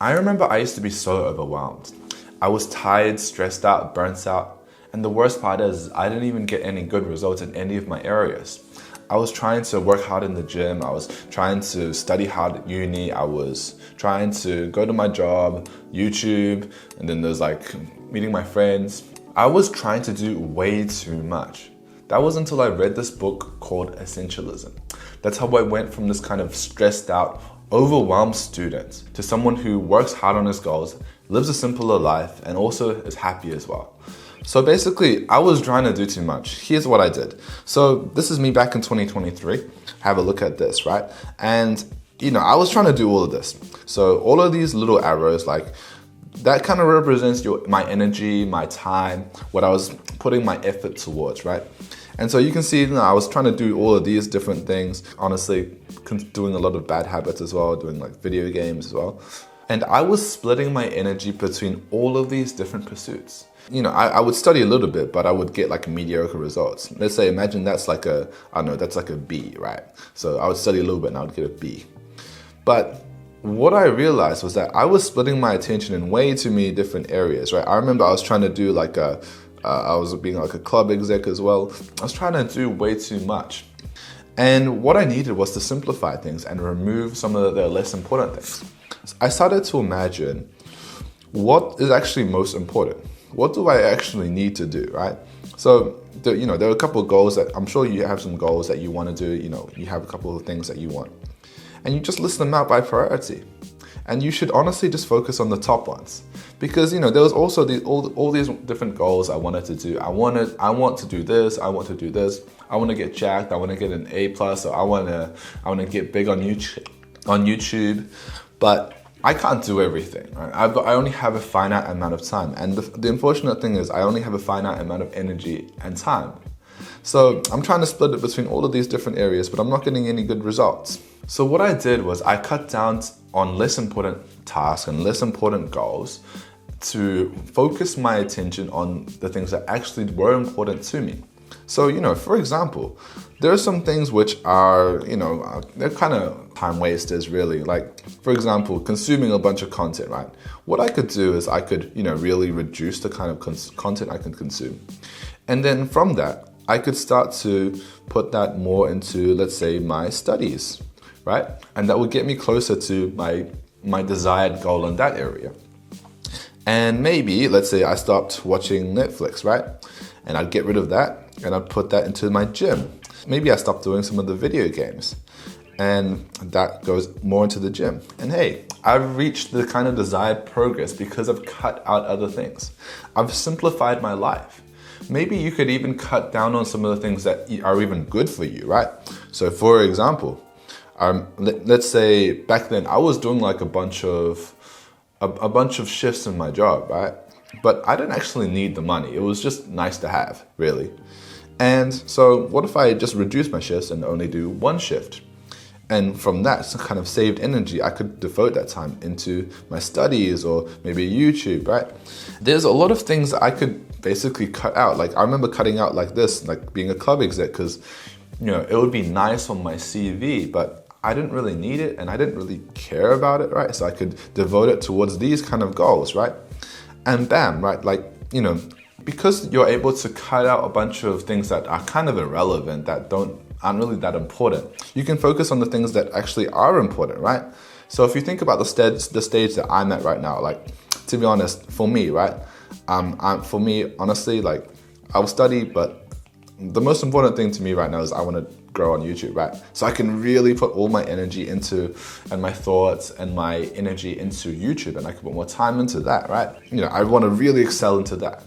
I remember I used to be so overwhelmed. I was tired, stressed out, burnt out, and the worst part is I didn't even get any good results in any of my areas. I was trying to work hard in the gym, I was trying to study hard at uni, I was trying to go to my job, YouTube, and then there's like meeting my friends. I was trying to do way too much. That was until I read this book called Essentialism. That's how I went from this kind of stressed out, overwhelmed student to someone who works hard on his goals, lives a simpler life, and also is happy as well. So basically, I was trying to do too much. Here's what I did. So this is me back in 2023. Have a look at this, right? And I was trying to do all of this. So all of these little arrows, like that kind of represents my energy, my time, what I was putting my effort towards, right? And so you can see, I was trying to do all of these different things. Honestly, doing a lot of bad habits as well, doing like video games as well. And I was splitting my energy between all of these different pursuits. I would study a little bit, but I would get like mediocre results. Let's say, imagine that's like that's like a B, right? So I would study a little bit and I would get a B. But what I realized was that I was splitting my attention in way too many different areas, right? I remember I was trying to do like I was being like a club exec as well. I was trying to do way too much. And what I needed was to simplify things and remove some of the less important things. I started to imagine what is actually most important. What do I actually need to do, right? So, there are a couple of goals that I'm sure you have some goals that you want to do. You have a couple of things that you want. And you just list them out by priority. And you should honestly just focus on the top ones. Because, there was also all these different goals I wanted to do. I want to do this, I want to do this. I want to get jacked, I want to get an A+, or I want to get big on YouTube. But I can't do everything, right? I only have a finite amount of time. And the unfortunate thing is I only have a finite amount of energy and time. So I'm trying to split it between all of these different areas, but I'm not getting any good results. So what I did was I cut down on less important tasks and less important goals to focus my attention on the things that actually were important to me. So, for example, there are some things which are, they're kind of time wasters really. Like, for example, consuming a bunch of content, right? What I could do is I could, really reduce the kind of content I can consume. And then from that, I could start to put that more into, let's say, my studies, right? And that would get me closer to my desired goal in that area. And maybe, let's say I stopped watching Netflix, right? And I'd get rid of that and I'd put that into my gym. Maybe I stopped doing some of the video games and that goes more into the gym. And hey, I've reached the kind of desired progress because I've cut out other things. I've simplified my life. Maybe you could even cut down on some of the things that are even good for you, right? So for example, let's say back then I was doing like a bunch of shifts in my job, right? But I didn't actually need the money. It was just nice to have, really. And so what if I just reduce my shifts and only do one shift? And from that kind of saved energy, I could devote that time into my studies or maybe YouTube, right? There's a lot of things that I could basically cut out. Like I remember cutting out like this, like being a club exec, because it would be nice on my CV, but I didn't really need it and I didn't really care about it, right? So I could devote it towards these kind of goals, right? And bam, right? Like, because you're able to cut out a bunch of things that are kind of irrelevant, that aren't really that important, you can focus on the things that actually are important, right? So if you think about the stage that I'm at right now, like, to be honest, for me, right? Honestly, like, I'll study, but the most important thing to me right now is I want to grow on YouTube, right? So I can really put all my energy and my thoughts and my energy into YouTube, and I can put more time into that, right? I want to really excel into that.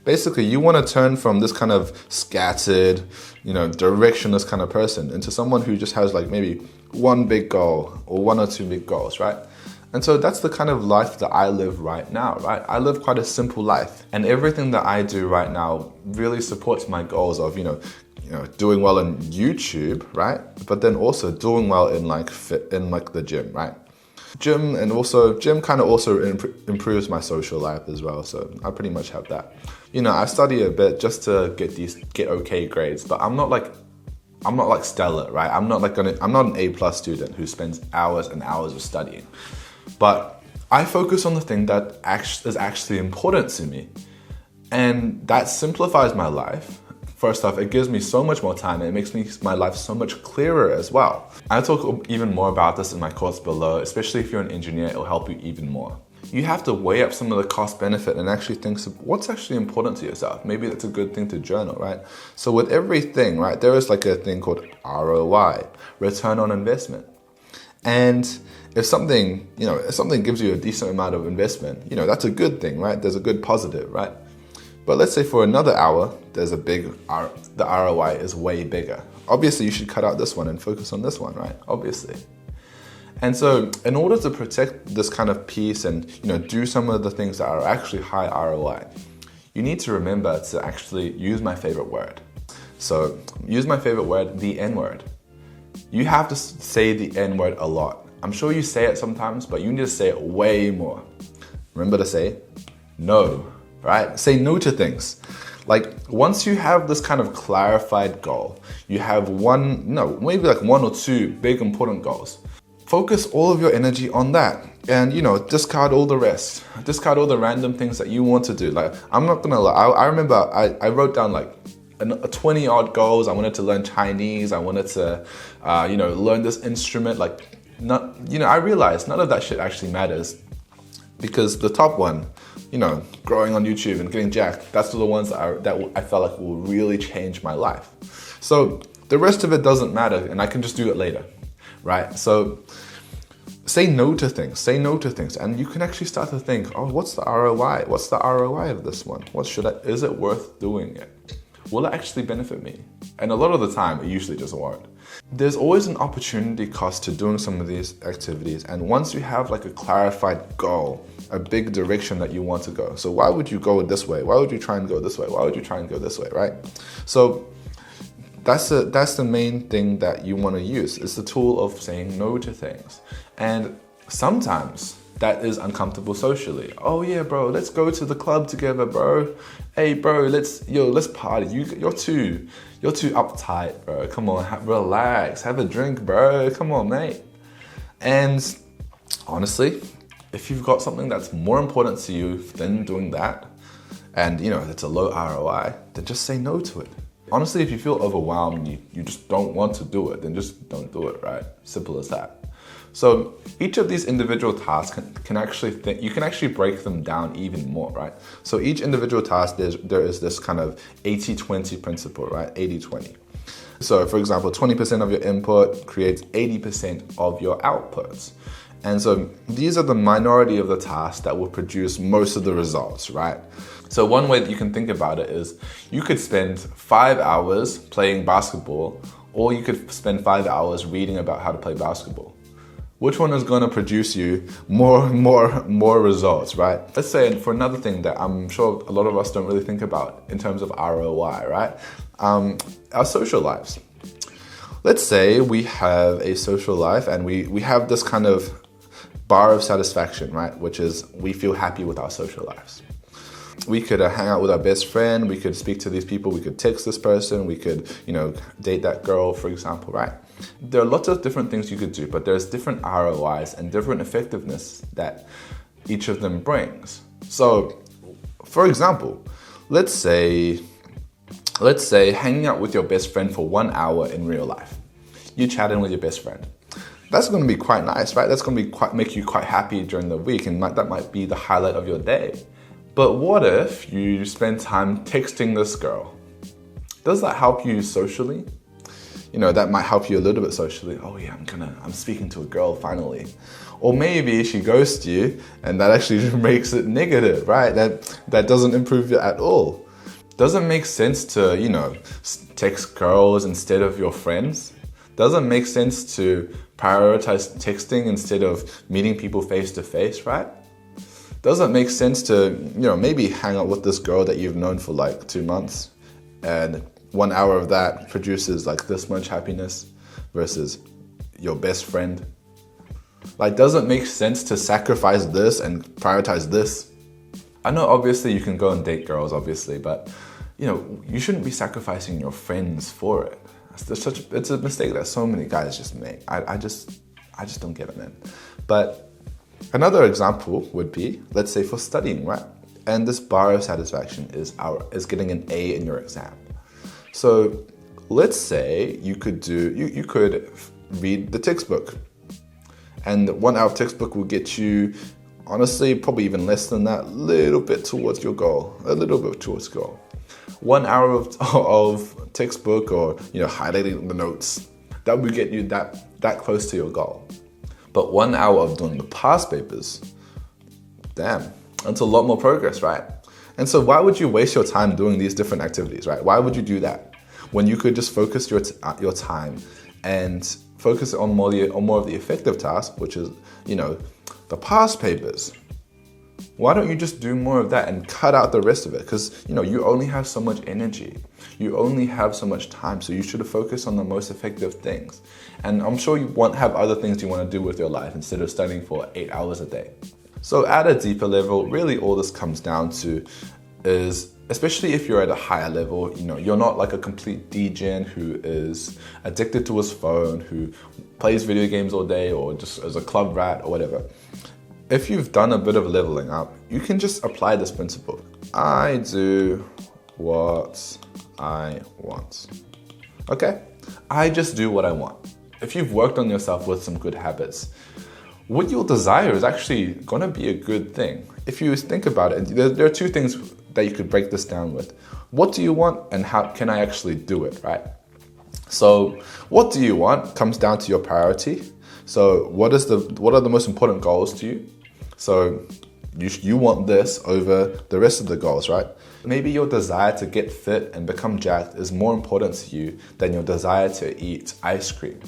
Basically, you want to turn from this kind of scattered, directionless kind of person into someone who just has like maybe one big goal or one or two big goals, right? And so that's the kind of life that I live right now, right? I live quite a simple life, and everything that I do right now really supports my goals of, doing well in YouTube, right? But then also doing well in the gym, right? Gym kind of also improves my social life as well. So I pretty much have that. I study a bit just to get okay grades, but I'm not like stellar, right? I'm not an A+ student who spends hours and hours of studying. But I focus on the thing that is actually important to me. And that simplifies my life. First off, it gives me so much more time and it makes my life so much clearer as well. I talk even more about this in my course below, especially if you're an engineer, it'll help you even more. You have to weigh up some of the cost benefit and actually think what's actually important to yourself. Maybe that's a good thing to journal, right? So with everything, right, there is like a thing called ROI, return on investment. And if something gives you a decent amount of investment, that's a good thing, right? There's a good positive, right? But let's say for another hour, the ROI is way bigger. Obviously, you should cut out this one and focus on this one, right? Obviously. And so in order to protect this kind of piece and do some of the things that are actually high ROI, you need to remember to actually use my favorite word. So use my favorite word, the N-word. You have to say the N-word a lot. I'm sure you say it sometimes, but you need to say it way more. Remember to say no, right? Say no to things. Like once you have this kind of clarified goal, you have maybe like one or two big important goals. Focus all of your energy on that and, discard all the rest. Discard all the random things that you want to do. Like, I'm not gonna lie, I remember I wrote down like 20 odd goals. I wanted to learn Chinese. I wanted to, learn this instrument. I realized none of that shit actually matters because the top one, growing on YouTube and getting jacked, that's the ones that I felt like will really change my life. So the rest of it doesn't matter and I can just do it later. Right? So say no to things, and you can actually start to think, oh, what's the ROI? What's the ROI of this one? Is it worth doing it? Will it actually benefit me? And a lot of the time, it usually just won't. There's always an opportunity cost to doing some of these activities. And once you have like a clarified goal, a big direction that you want to go. So why would you go this way? Why would you try and go this way? Why would you try and go this way, right? So that's the main thing that you want to use. It's the tool of saying no to things. And sometimes that is uncomfortable socially. Oh yeah, bro, let's go to the club together, bro. Hey, bro, let's party. You're too uptight, bro. Come on, relax, have a drink, bro. Come on, mate. And honestly, if you've got something that's more important to you than doing that, and it's a low ROI, then just say no to it. Honestly, if you feel overwhelmed and you just don't want to do it, then just don't do it, right? Simple as that. So each of these individual tasks can actually you can actually break them down even more, right? So each individual task, there is this kind of 80-20 principle, right? 80-20. So for example, 20% of your input creates 80% of your outputs. And so these are the minority of the tasks that will produce most of the results, right? So one way that you can think about it is you could spend 5 hours playing basketball, or you could spend 5 hours reading about how to play basketball. Which one is going to produce you more results, right? Let's say for another thing that I'm sure a lot of us don't really think about in terms of ROI, right? Our social lives. Let's say we have a social life and we have this kind of bar of satisfaction, right? Which is we feel happy with our social lives. We could hang out with our best friend, we could speak to these people, we could text this person, we could, date that girl, for example, right? There are lots of different things you could do, but there's different ROIs and different effectiveness that each of them brings. So, for example, let's say hanging out with your best friend for 1 hour in real life. You chatting with your best friend. That's going to be quite nice, right? That's going to make you quite happy during the week, and that might be the highlight of your day. But what if you spend time texting this girl? Does that help you socially? That might help you a little bit socially. Oh yeah, I'm speaking to a girl finally. Or maybe she ghosts you and that actually makes it negative, right? That doesn't improve it at all. Doesn't make sense to, text girls instead of your friends. Doesn't make sense to prioritize texting instead of meeting people face to face, right? Doesn't make sense to, maybe hang out with this girl that you've known for like 2 months and 1 hour of that produces like this much happiness versus your best friend. Doesn't make sense to sacrifice this and prioritize this. I know obviously you can go and date girls, obviously, but you shouldn't be sacrificing your friends for it. It's a mistake that so many guys just make. I just don't get it, man. But Another example would be, let's say for studying, right? And this bar of satisfaction is getting an A in your exam. So let's say you could read the textbook, and 1 hour of textbook will get you, honestly, probably even less than that, a little bit towards your goal. 1 hour of textbook, or highlighting the notes, that will get you that close to your goal. But 1 hour of doing the past papers, damn, that's a lot more progress, right? And so why would you waste your time doing these different activities, right? Why would you do that when you could just focus your time and focus on more of the effective task, which is, the past papers? Why don't you just do more of that and cut out the rest of it? Because, you only have so much energy. You only have so much time, so you should focus on the most effective things. And I'm sure you have other things you want to do with your life instead of studying for 8 hours a day. So at a deeper level, really all this comes down to is, especially if you're at a higher level, you're not like a complete degen who is addicted to his phone, who plays video games all day, or just as a club rat or whatever. If you've done a bit of leveling up, you can just apply this principle. I do what I want. Okay? I just do what I want. If you've worked on yourself with some good habits, what you'll desire is actually going to be a good thing. If you think about it, there are two things that you could break this down with. What do you want, and how can I actually do it, right? So what do you want comes down to your priority. So what are the most important goals to you? So you want this over the rest of the goals, right? Maybe your desire to get fit and become jacked is more important to you than your desire to eat ice cream,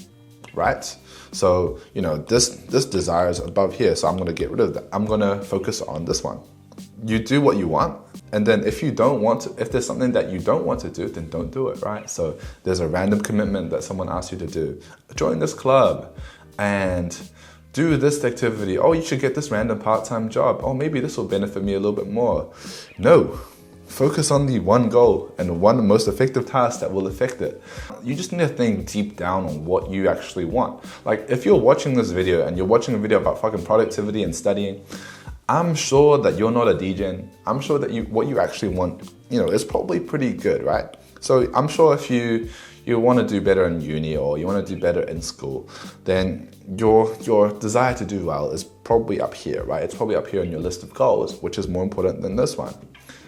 right? So, this desire is above here, so I'm going to get rid of that. I'm going to focus on this one. You do what you want, and then if there's something that you don't want to do, then don't do it, right? So there's a random commitment that someone asks you to do. Join this club and do this activity. Oh, you should get this random part-time job. Oh, maybe this will benefit me a little bit more. No. Focus on the one goal and the one most effective task that will affect it. You just need to think deep down on what you actually want. Like, if you're watching this video and you're watching a video about fucking productivity and studying, I'm sure that you're not a degen. I'm sure that what you actually want, is probably pretty good, right? So I'm sure if you want to do better in uni, or you want to do better in school, then your desire to do well is probably up here, right? It's probably up here on your list of goals, which is more important than this one.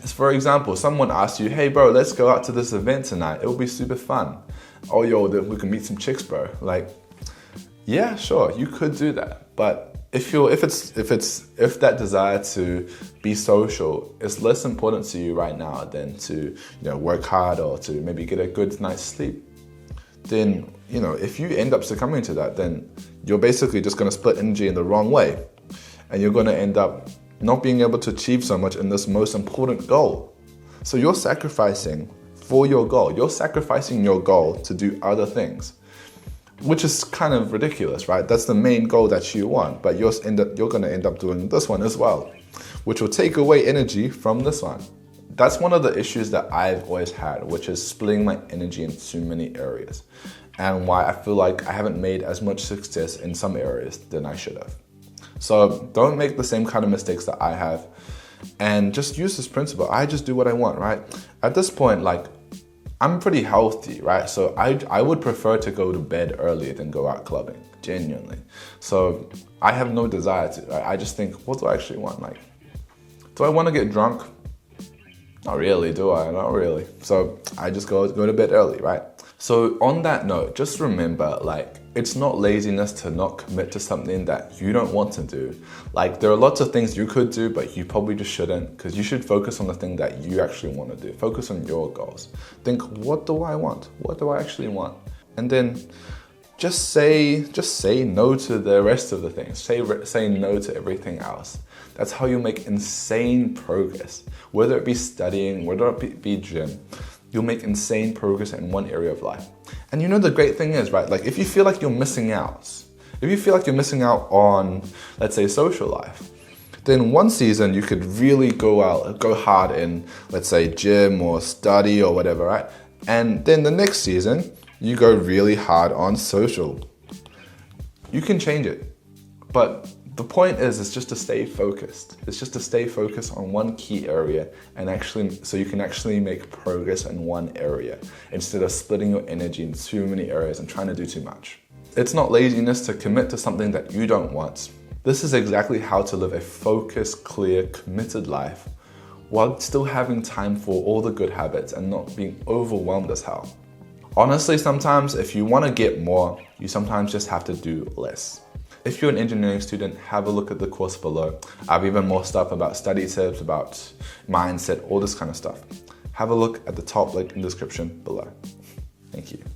For example, someone asks you, hey bro, let's go out to this event tonight. It'll be super fun. Oh yo, we can meet some chicks, bro. Like, yeah, sure, you could do that. But if that desire to be social is less important to you right now than to work hard or to maybe get a good night's sleep, then if you end up succumbing to that, then you're basically just going to split energy in the wrong way, and you're going to end up not being able to achieve so much in this most important goal. So you're sacrificing for your goal. You're sacrificing your goal to do other things, which is kind of ridiculous, right? That's the main goal that you want, but you're going to end up doing this one as well, which will take away energy from this one. That's one of the issues that I've always had, which is splitting my energy in too many areas, and why I feel like I haven't made as much success in some areas than I should have. So don't make the same kind of mistakes that I have, and just use this principle. I just do what I want, right? At this point, like, I'm pretty healthy, right? So I would prefer to go to bed earlier than go out clubbing, genuinely. So I have no desire to. Right? I just think, what do I actually want? Like, do I want to get drunk? Not really, do I? Not really. So I just go to bed early, right? So on that note, just remember, like, it's not laziness to not commit to something that you don't want to do. Like, there are lots of things you could do, but you probably just shouldn't, because you should focus on the thing that you actually want to do. Focus on your goals. Think, what do I want? What do I actually want? And then just say no to the rest of the things. Say no to everything else. That's how you make insane progress. Whether it be studying, whether it be gym, you'll make insane progress in one area of life. And the great thing is, right, like, if you feel like you're missing out on, let's say, social life, then one season you could really go hard in, let's say, gym or study or whatever, right? And then the next season, you go really hard on social. You can change it. But The point is, it's just to stay focused. It's just to stay focused on one key area and so you can actually make progress in one area instead of splitting your energy in too many areas and trying to do too much. It's not laziness to commit to something that you don't want. This is exactly how to live a focused, clear, committed life while still having time for all the good habits and not being overwhelmed as hell. Honestly, sometimes if you want to get more, you sometimes just have to do less. If you're an engineering student, have a look at the course below. I have even more stuff about study tips, about mindset, all this kind of stuff. Have a look at the top link in the description below. Thank you.